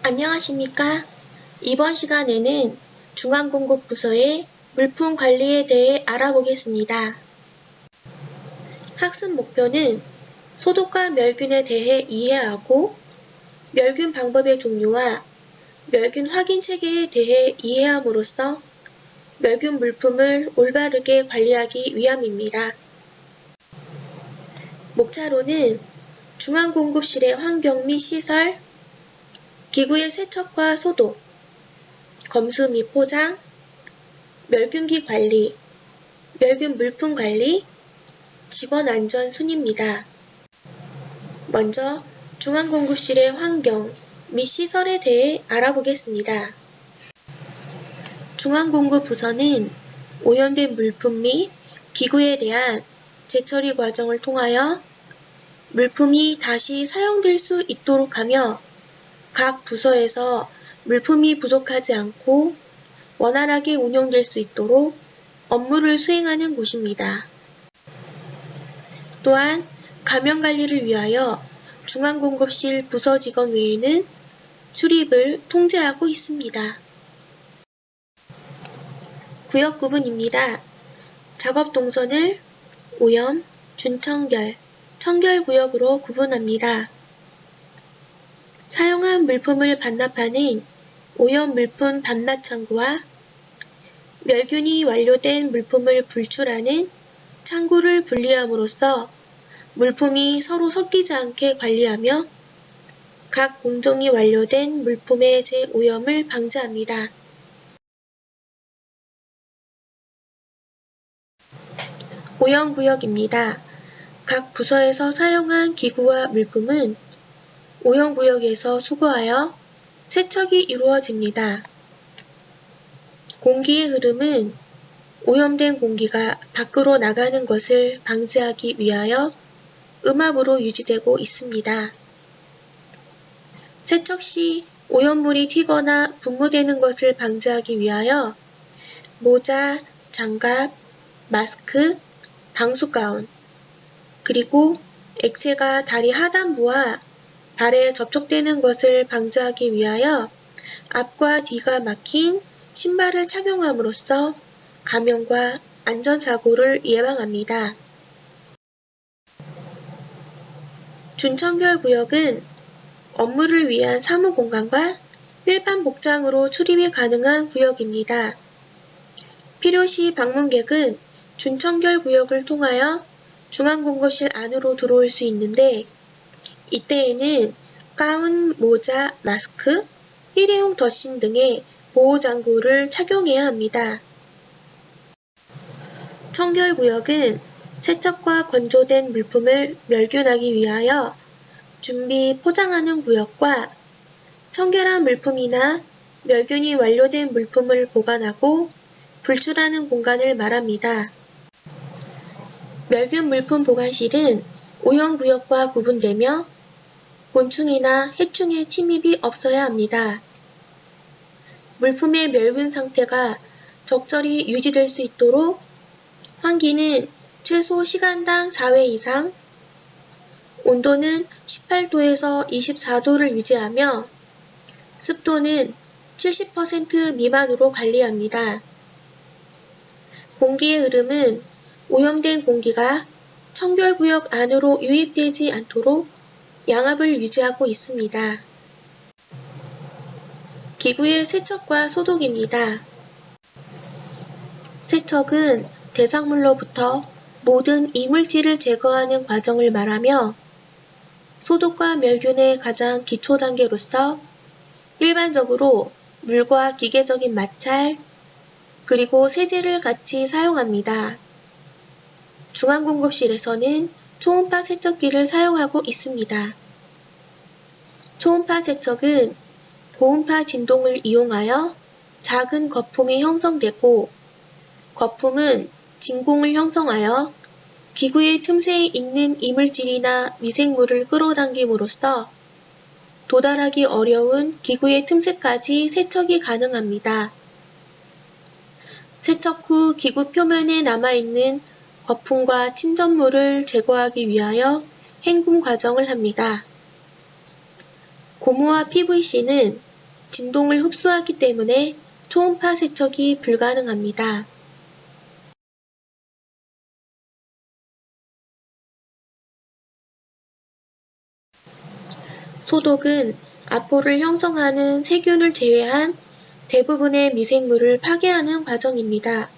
안녕하십니까? 이번 시간에는 중앙공급부서의 물품 관리에 대해 알아보겠습니다. 학습 목표는 소독과 멸균에 대해 이해하고 멸균 방법의 종류와 멸균 확인 체계에 대해 이해함으로써 멸균 물품을 올바르게 관리하기 위함입니다. 목차로는 중앙공급실의 환경 및 시설, 기구의 세척과 소독, 검수 및 포장, 멸균기 관리, 멸균 물품 관리, 직원 안전 순입니다. 먼저 중앙공급실의 환경 및 시설에 대해 알아보겠습니다. 중앙공급부서는 오염된 물품 및 기구에 대한 재처리 과정을 통하여 물품이 다시 사용될 수 있도록 하며 각 부서에서 물품이 부족하지 않고 원활하게 운영될 수 있도록 업무를 수행하는 곳입니다. 또한 감염관리를 위하여 중앙공급실 부서 직원 외에는 출입을 통제하고 있습니다. 구역 구분입니다. 작업 동선을 오염, 준청결, 청결구역으로 구분합니다. 사용한 물품을 반납하는 오염 물품 반납 창구와 멸균이 완료된 물품을 불출하는 창구를 분리함으로써 물품이 서로 섞이지 않게 관리하며 각 공정이 완료된 물품의 재오염을 방지합니다. 오염구역입니다. 각 부서에서 사용한 기구와 물품은 오염구역에서 수거하여 세척이 이루어집니다. 공기의 흐름은 오염된 공기가 밖으로 나가는 것을 방지하기 위하여 음압으로 유지되고 있습니다. 세척 시 오염물이 튀거나 분무되는 것을 방지하기 위하여 모자, 장갑, 마스크, 방수가운, 그리고 액체가 다리 하단부와 발에 접촉되는 것을 방지하기 위하여 앞과 뒤가 막힌 신발을 착용함으로써 감염과 안전사고를 예방합니다. 준청결 구역은 업무를 위한 사무공간과 일반 복장으로 출입이 가능한 구역입니다. 필요시 방문객은 준청결 구역을 통하여 중앙공급실 안으로 들어올 수 있는데 이때에는 가운, 모자, 마스크, 일회용 덧신 등의 보호장구를 착용해야 합니다. 청결구역은 세척과 건조된 물품을 멸균하기 위하여 준비, 포장하는 구역과 청결한 물품이나 멸균이 완료된 물품을 보관하고 불출하는 공간을 말합니다. 멸균 물품 보관실은 오염구역과 구분되며 곤충이나 해충의 침입이 없어야 합니다. 물품의 멸균 상태가 적절히 유지될 수 있도록 환기는 최소 시간당 4회 이상, 온도는 18도에서 24도를 유지하며 습도는 70% 미만으로 관리합니다. 공기의 흐름은 오염된 공기가 청결구역 안으로 유입되지 않도록 양압을 유지하고 있습니다. 기구의 세척과 소독입니다. 세척은 대상물로부터 모든 이물질을 제거하는 과정을 말하며 소독과 멸균의 가장 기초 단계로서 일반적으로 물과 기계적인 마찰, 그리고 세제를 같이 사용합니다. 중앙공급실에서는 초음파 세척기를 사용하고 있습니다. 초음파 세척은 고음파 진동을 이용하여 작은 거품이 형성되고 거품은 진공을 형성하여 기구의 틈새에 있는 이물질이나 미생물을 끌어당김으로써 도달하기 어려운 기구의 틈새까지 세척이 가능합니다. 세척 후 기구 표면에 남아있는 거품과 침전물을 제거하기 위하여 헹굼 과정을 합니다. 고무와 PVC는 진동을 흡수하기 때문에 초음파 세척이 불가능합니다. 소독은 아포를 형성하는 세균을 제외한 대부분의 미생물을 파괴하는 과정입니다.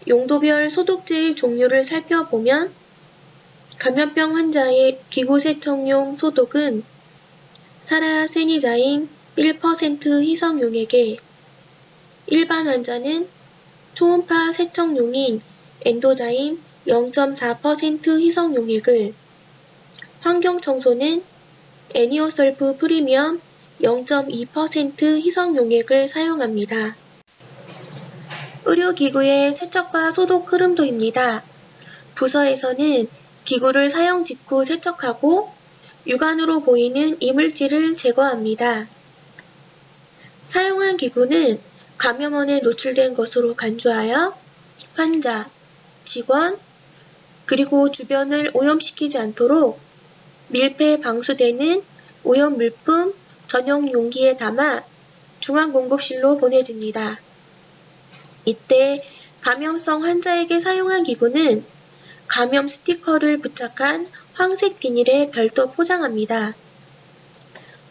용도별 소독제의 종류를 살펴보면 감염병 환자의 기구 세척용 소독은 사라세니자임 1% 희석용액에, 일반 환자는 초음파 세척용인 엔도자임 0.4% 희석용액을, 환경청소는 애니어설프 프리미엄 0.2% 희석용액을 사용합니다. 의료기구의 세척과 소독 흐름도입니다. 부서에서는 기구를 사용 직후 세척하고 육안으로 보이는 이물질을 제거합니다. 사용한 기구는 감염원에 노출된 것으로 간주하여 환자, 직원, 그리고 주변을 오염시키지 않도록 밀폐 방수되는 오염 물품 전용 용기에 담아 중앙공급실로 보내집니다. 이때 감염성 환자에게 사용한 기구는 감염 스티커를 부착한 황색 비닐에 별도 포장합니다.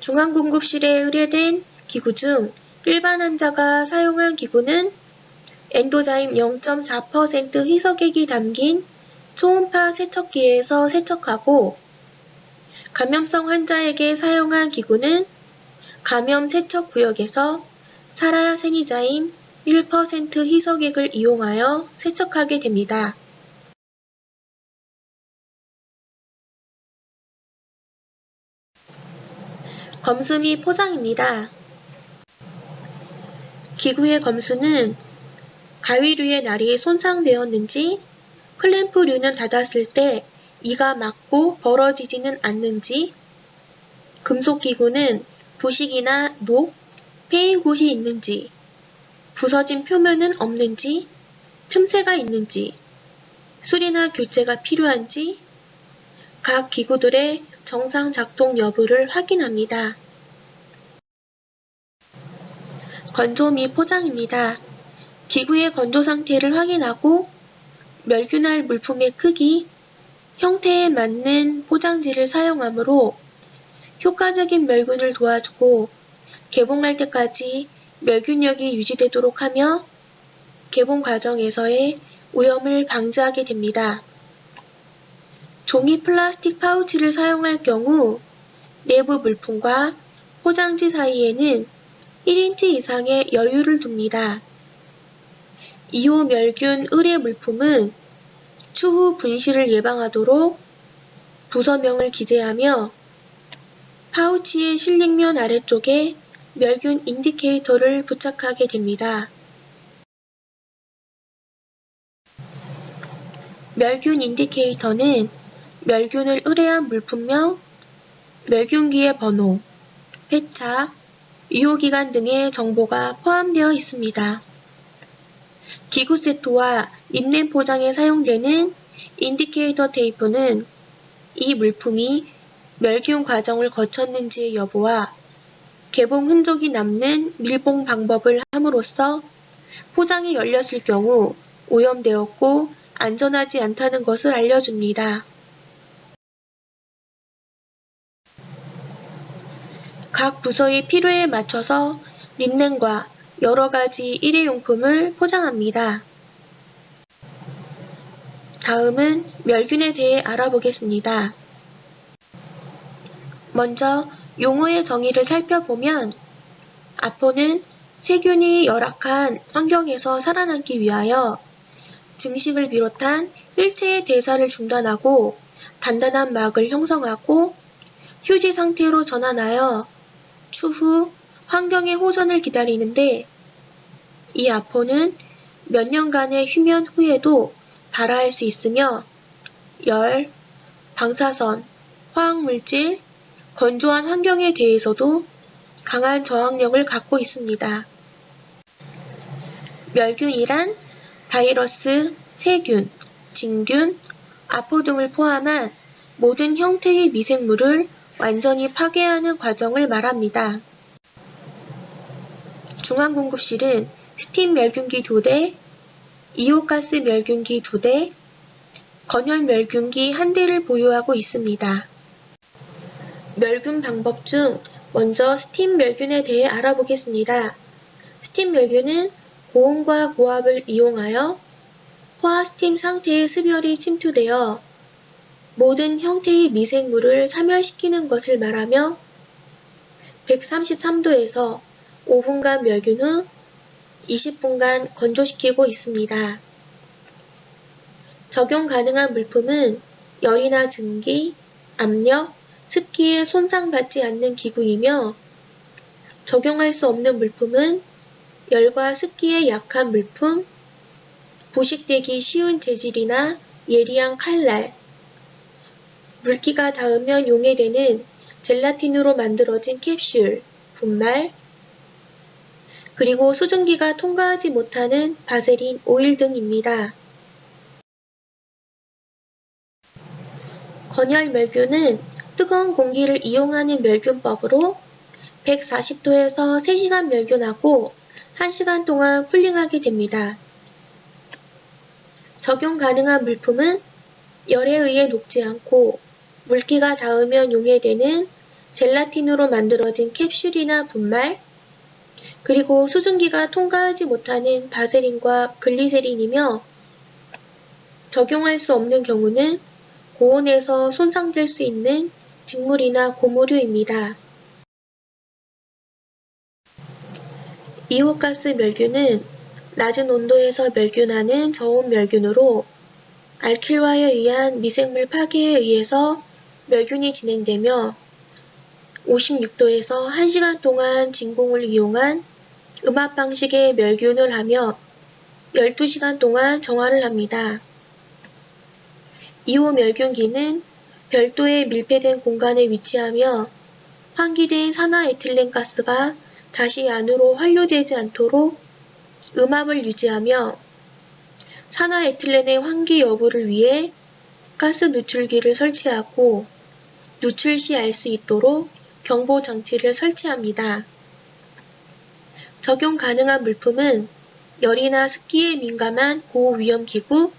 중앙공급실에 의뢰된 기구 중 일반 환자가 사용한 기구는 엔도자임 0.4% 희석액이 담긴 초음파 세척기에서 세척하고, 감염성 환자에게 사용한 기구는 감염 세척 구역에서 사라세니자임 1% 희석액을 이용하여 세척하게 됩니다. 검수 및 포장입니다. 기구의 검수는 가위류의 날이 손상되었는지, 클램프류는 닫았을 때 이가 막고 벌어지지는 않는지, 금속기구는 부식이나 녹, 패인 곳이 있는지, 부서진 표면은 없는지, 틈새가 있는지, 수리나 교체가 필요한지, 각 기구들의 정상 작동 여부를 확인합니다. 건조 및 포장입니다. 기구의 건조 상태를 확인하고 멸균할 물품의 크기, 형태에 맞는 포장지를 사용하므로 효과적인 멸균을 도와주고 개봉할 때까지 멸균력이 유지되도록 하며 개봉 과정에서의 오염을 방지하게 됩니다. 종이 플라스틱 파우치를 사용할 경우 내부 물품과 포장지 사이에는 1인치 이상의 여유를 둡니다. 이후 멸균 의뢰 물품은 추후 분실을 예방하도록 부서명을 기재하며 파우치의 실링면 아래쪽에 멸균 인디케이터를 부착하게 됩니다. 멸균 인디케이터는 멸균을 의뢰한 물품명, 멸균기의 번호, 회차, 유효기간 등의 정보가 포함되어 있습니다. 기구 세트와 린넨 포장에 사용되는 인디케이터 테이프는 이 물품이 멸균 과정을 거쳤는지의 여부와 개봉 흔적이 남는 밀봉 방법을 함으로써 포장이 열렸을 경우 오염되었고 안전하지 않다는 것을 알려줍니다. 각 부서의 필요에 맞춰서 린넨과 여러 가지 일회용품을 포장합니다. 다음은 멸균에 대해 알아보겠습니다. 먼저 용어의 정의를 살펴보면 아포는 세균이 열악한 환경에서 살아남기 위하여 증식을 비롯한 일체의 대사를 중단하고 단단한 막을 형성하고 휴지 상태로 전환하여 추후 환경의 호전을 기다리는데, 이 아포는 몇 년간의 휴면 후에도 발화할 수 있으며 열, 방사선, 화학물질, 건조한 환경에 대해서도 강한 저항력을 갖고 있습니다. 멸균이란 바이러스, 세균, 진균, 아포 등을 포함한 모든 형태의 미생물을 완전히 파괴하는 과정을 말합니다. 중앙공급실은 스팀 멸균기 2대, 이오가스 멸균기 2대, 건열 멸균기 1대를 보유하고 있습니다. 멸균 방법 중 먼저 스팀 멸균에 대해 알아보겠습니다. 스팀 멸균은 고온과 고압을 이용하여 포화스팀 상태의 습열이 침투되어 모든 형태의 미생물을 사멸시키는 것을 말하며 133도에서 5분간 멸균 후 20분간 건조시키고 있습니다. 적용 가능한 물품은 열이나 증기, 압력, 습기에 손상받지 않는 기구이며 적용할 수 없는 물품은 열과 습기에 약한 물품, 부식되기 쉬운 재질이나 예리한 칼날, 물기가 닿으면 용해되는 젤라틴으로 만들어진 캡슐, 분말, 그리고 수증기가 통과하지 못하는 바세린, 오일 등입니다. 건열 멸균은 뜨거운 공기를 이용하는 멸균법으로 140도에서 3시간 멸균하고 1시간 동안 쿨링하게 됩니다. 적용 가능한 물품은 열에 의해 녹지 않고 물기가 닿으면 용해되는 젤라틴으로 만들어진 캡슐이나 분말, 그리고 수증기가 통과하지 못하는 바세린과 글리세린이며 적용할 수 없는 경우는 고온에서 손상될 수 있는 직물이나 고무류입니다. 이오가스 멸균은 낮은 온도에서 멸균하는 저온 멸균으로 알킬화에 의한 미생물 파괴에 의해서 멸균이 진행되며 56도에서 1시간 동안 진공을 이용한 음압 방식의 멸균을 하며 12시간 동안 정화를 합니다. 이오 멸균기는 별도의 밀폐된 공간에 위치하며 환기된 산화에틸렌 가스가 다시 안으로 환류되지 않도록 음압을 유지하며 산화에틸렌의 환기 여부를 위해 가스 누출기를 설치하고 누출 시 알 수 있도록 경보 장치를 설치합니다. 적용 가능한 물품은 열이나 습기에 민감한 고위험 기구,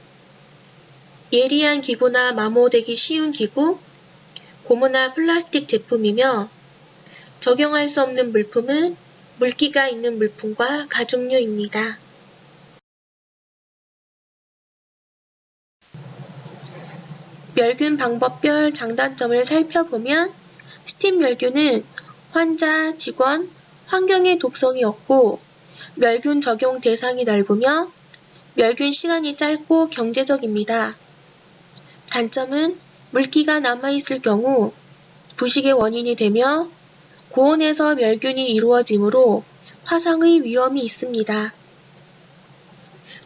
예리한 기구나 마모되기 쉬운 기구, 고무나 플라스틱 제품이며 적용할 수 없는 물품은 물기가 있는 물품과 가죽류입니다. 멸균 방법별 장단점을 살펴보면 스팀 멸균은 환자, 직원, 환경의 독성이 없고 멸균 적용 대상이 넓으며 멸균 시간이 짧고 경제적입니다. 단점은 물기가 남아있을 경우 부식의 원인이 되며 고온에서 멸균이 이루어지므로 화상의 위험이 있습니다.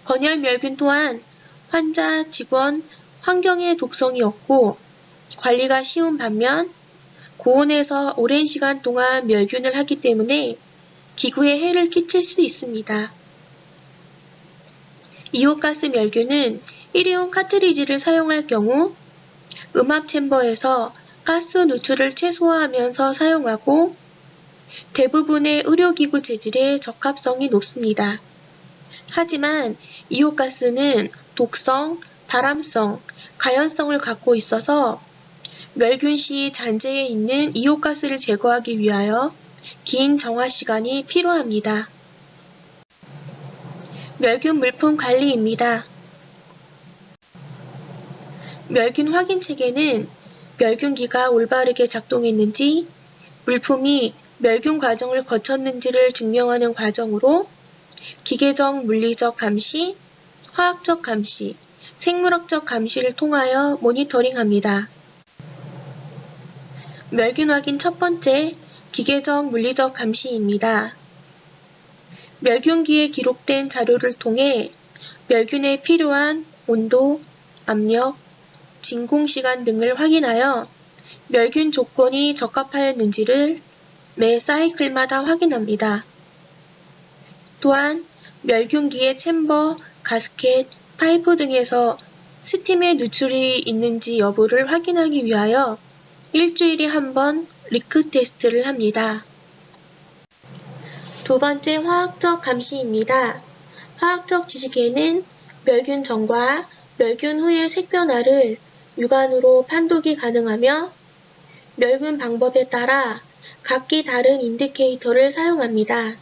건열 멸균 또한 환자, 직원, 환경의 독성이 없고 관리가 쉬운 반면 고온에서 오랜 시간 동안 멸균을 하기 때문에 기구에 해를 끼칠 수 있습니다. 이오가스 멸균은 일회용 카트리지를 사용할 경우 음압 챔버에서 가스 누출을 최소화하면서 사용하고 대부분의 의료기구 재질의 적합성이 높습니다. 하지만 이오가스는 독성, 발암성, 가연성을 갖고 있어서 멸균 시 잔재에 있는 이오가스를 제거하기 위하여 긴 정화 시간이 필요합니다. 멸균 물품 관리입니다. 멸균 확인 체계는 멸균기가 올바르게 작동했는지, 물품이 멸균 과정을 거쳤는지를 증명하는 과정으로 기계적 물리적 감시, 화학적 감시, 생물학적 감시를 통하여 모니터링합니다. 멸균 확인 첫 번째, 기계적 물리적 감시입니다. 멸균기에 기록된 자료를 통해 멸균에 필요한 온도, 압력, 진공시간 등을 확인하여 멸균 조건이 적합하였는지를 매 사이클마다 확인합니다. 또한 멸균기의 챔버, 가스켓, 파이프 등에서 스팀의 누출이 있는지 여부를 확인하기 위하여 일주일에 한 번 리크 테스트를 합니다. 두 번째 화학적 감시입니다. 화학적 지식에는 멸균 전과 멸균 후의 색변화를 육안으로 판독이 가능하며 멸균 방법에 따라 각기 다른 인디케이터를 사용합니다.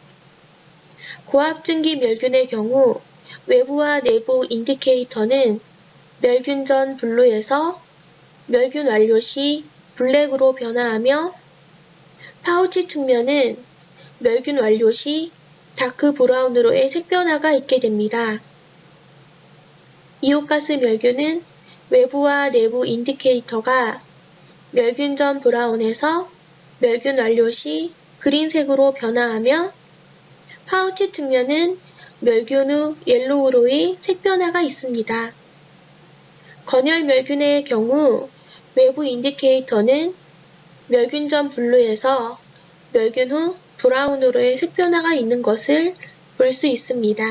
고압증기 멸균의 경우 외부와 내부 인디케이터는 멸균 전 블루에서 멸균 완료 시 블랙으로 변화하며 파우치 측면은 멸균 완료 시 다크 브라운으로의 색변화가 있게 됩니다. 이온가스 멸균은 외부와 내부 인디케이터가 멸균 전 브라운에서 멸균 완료 시 그린색으로 변화하며 파우치 측면은 멸균 후 옐로우로의 색변화가 있습니다. 건열 멸균의 경우 외부 인디케이터는 멸균 전 블루에서 멸균 후 브라운으로의 색변화가 있는 것을 볼 수 있습니다.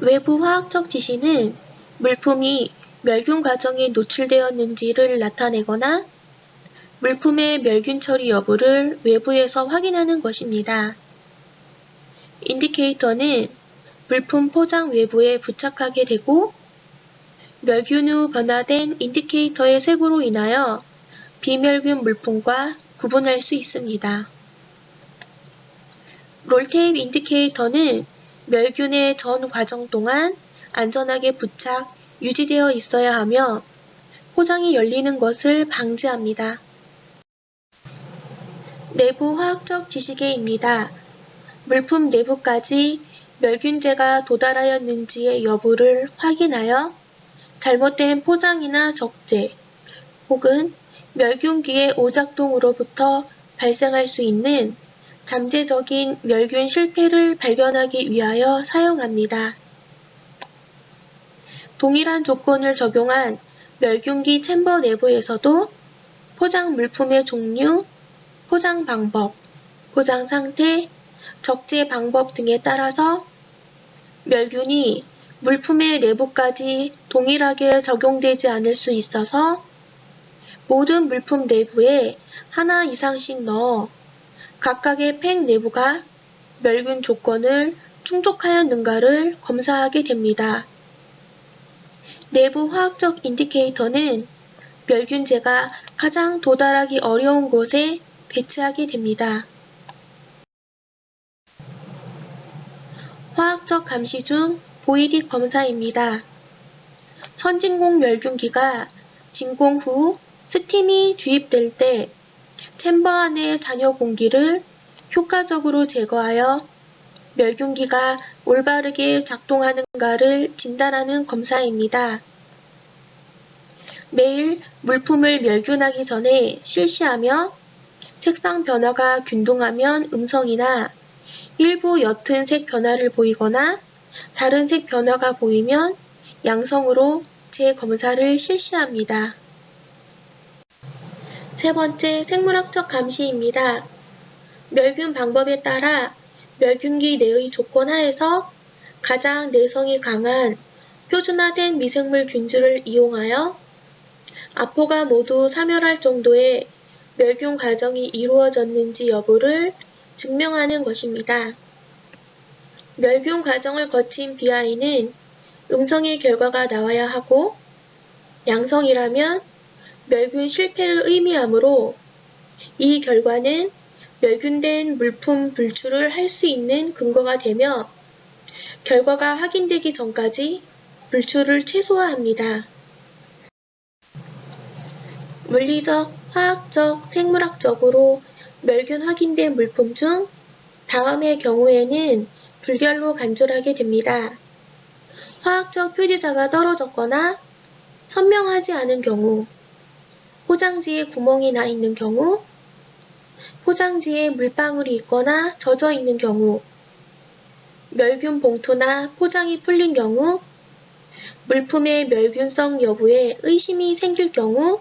외부 화학적 지시는 물품이 멸균 과정에 노출되었는지를 나타내거나 물품의 멸균 처리 여부를 외부에서 확인하는 것입니다. 인디케이터는 물품 포장 외부에 부착하게 되고 멸균 후 변화된 인디케이터의 색으로 인하여 비멸균 물품과 구분할 수 있습니다. 롤테이프 인디케이터는 멸균의 전 과정 동안 안전하게 부착, 유지되어 있어야 하며 포장이 열리는 것을 방지합니다. 내부 화학적 지시계입니다. 물품 내부까지 멸균제가 도달하였는지의 여부를 확인하여 잘못된 포장이나 적재 혹은 멸균기의 오작동으로부터 발생할 수 있는 잠재적인 멸균 실패를 발견하기 위하여 사용합니다. 동일한 조건을 적용한 멸균기 챔버 내부에서도 포장 물품의 종류, 포장 방법, 포장 상태, 적재 방법 등에 따라서 멸균이 물품의 내부까지 동일하게 적용되지 않을 수 있어서 모든 물품 내부에 하나 이상씩 넣어 각각의 팩 내부가 멸균 조건을 충족하였는가를 검사하게 됩니다. 내부 화학적 인디케이터는 멸균제가 가장 도달하기 어려운 곳에 배치하게 됩니다. 화학적 감시 중 보이딕 검사입니다. 선진공 멸균기가 진공 후 스팀이 주입될 때 챔버 안의 잔여 공기를 효과적으로 제거하여 멸균기가 올바르게 작동하는가를 진단하는 검사입니다. 매일 물품을 멸균하기 전에 실시하며 색상 변화가 균등하면 음성이나 일부 옅은 색 변화를 보이거나 다른 색 변화가 보이면 양성으로 재검사를 실시합니다. 세 번째, 생물학적 감시입니다. 멸균 방법에 따라 멸균기 내의 조건 하에서 가장 내성이 강한 표준화된 미생물 균주를 이용하여 아포가 모두 사멸할 정도의 멸균 과정이 이루어졌는지 여부를 증명하는 것입니다. 멸균 과정을 거친 BI는 음성의 결과가 나와야 하고 양성이라면 멸균 실패를 의미하므로 이 결과는 멸균된 물품 분출을 할 수 있는 근거가 되며 결과가 확인되기 전까지 분출을 최소화합니다. 물리적, 화학적, 생물학적으로 멸균 확인된 물품 중 다음의 경우에는 불결로 간주하게 됩니다. 화학적 표지자가 떨어졌거나 선명하지 않은 경우, 포장지에 구멍이 나 있는 경우, 포장지에 물방울이 있거나 젖어 있는 경우, 멸균 봉투나 포장이 풀린 경우, 물품의 멸균성 여부에 의심이 생길 경우,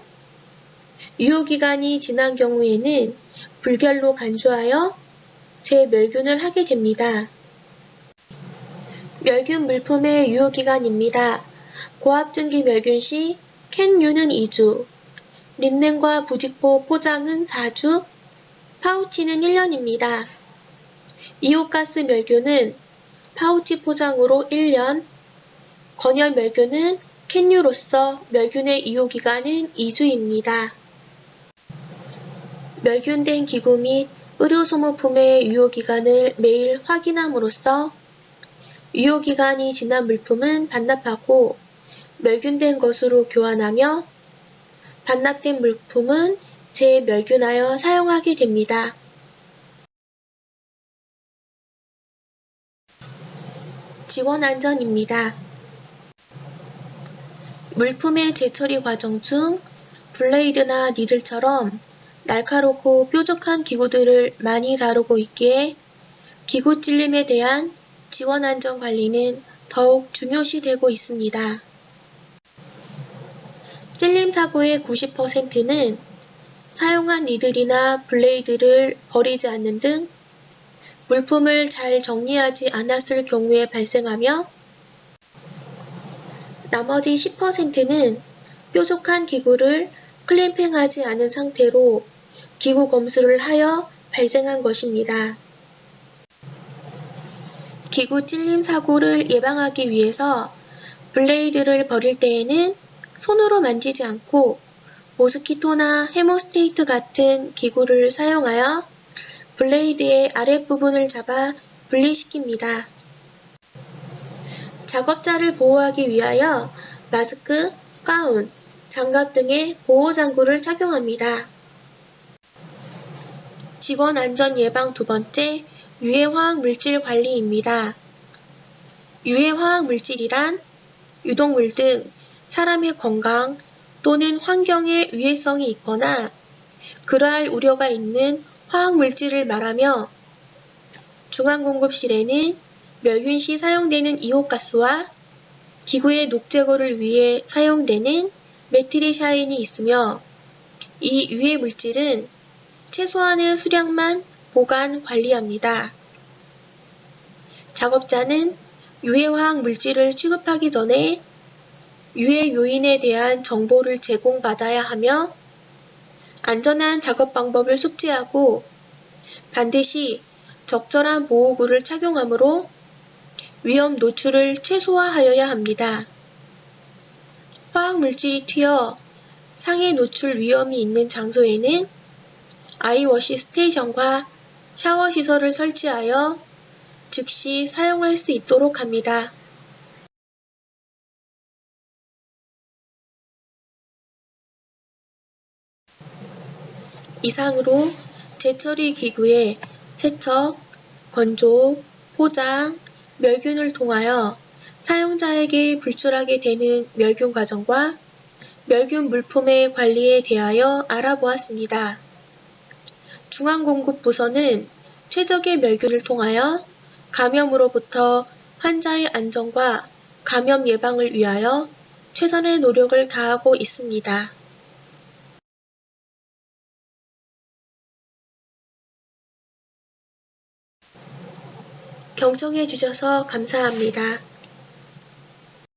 유효기간이 지난 경우에는 불결로 간주하여 재멸균을 하게 됩니다. 멸균 물품의 유효기간입니다. 고압증기 멸균 시 캔유는 2주, 린넨과 부직포 포장은 4주, 파우치는 1년입니다. 이오가스 멸균은 파우치 포장으로 1년, 건열 멸균은 캔유로서 멸균의 유효기간은 2주입니다. 멸균된 기구 및 의료소모품의 유효기간을 매일 확인함으로써 유효기간이 지난 물품은 반납하고 멸균된 것으로 교환하며 반납된 물품은 재멸균하여 사용하게 됩니다. 직원안전입니다. 물품의 재처리 과정 중 블레이드나 니들처럼 날카롭고 뾰족한 기구들을 많이 다루고 있기에 기구 찔림에 대한 직원안전 관리는 더욱 중요시되고 있습니다. 찔림 사고의 90%는 사용한 니들이나 블레이드를 버리지 않는 등 물품을 잘 정리하지 않았을 경우에 발생하며 나머지 10%는 뾰족한 기구를 클램핑하지 않은 상태로 기구 검수를 하여 발생한 것입니다. 기구 찔림 사고를 예방하기 위해서 블레이드를 버릴 때에는 손으로 만지지 않고 모스키토나 헤모스테이트 같은 기구를 사용하여 블레이드의 아랫부분을 잡아 분리시킵니다. 작업자를 보호하기 위하여 마스크, 가운, 장갑 등의 보호장구를 착용합니다. 직원 안전 예방 두 번째, 유해화학 물질 관리입니다. 유해화학 물질이란 유독물 등 사람의 건강 또는 환경에 위해성이 있거나 그러할 우려가 있는 화학물질을 말하며 중앙공급실에는 멸균 시 사용되는 이온가스와 기구의 녹제거를 위해 사용되는 메틸리샤인이 있으며 이 유해 물질은 최소한의 수량만 보관 관리합니다. 작업자는 유해화학 물질을 취급하기 전에 유해 요인에 대한 정보를 제공받아야 하며 안전한 작업 방법을 숙지하고 반드시 적절한 보호구를 착용하므로 위험 노출을 최소화하여야 합니다. 화학물질이 튀어 상해 노출 위험이 있는 장소에는 아이워시 스테이션과 샤워 시설을 설치하여 즉시 사용할 수 있도록 합니다. 이상으로 재처리 기구의 세척, 건조, 포장, 멸균을 통하여 사용자에게 불출하게 되는 멸균 과정과 멸균 물품의 관리에 대하여 알아보았습니다. 중앙공급부서는 최적의 멸균을 통하여 감염으로부터 환자의 안전과 감염 예방을 위하여 최선의 노력을 다하고 있습니다. 경청해 주셔서 감사합니다.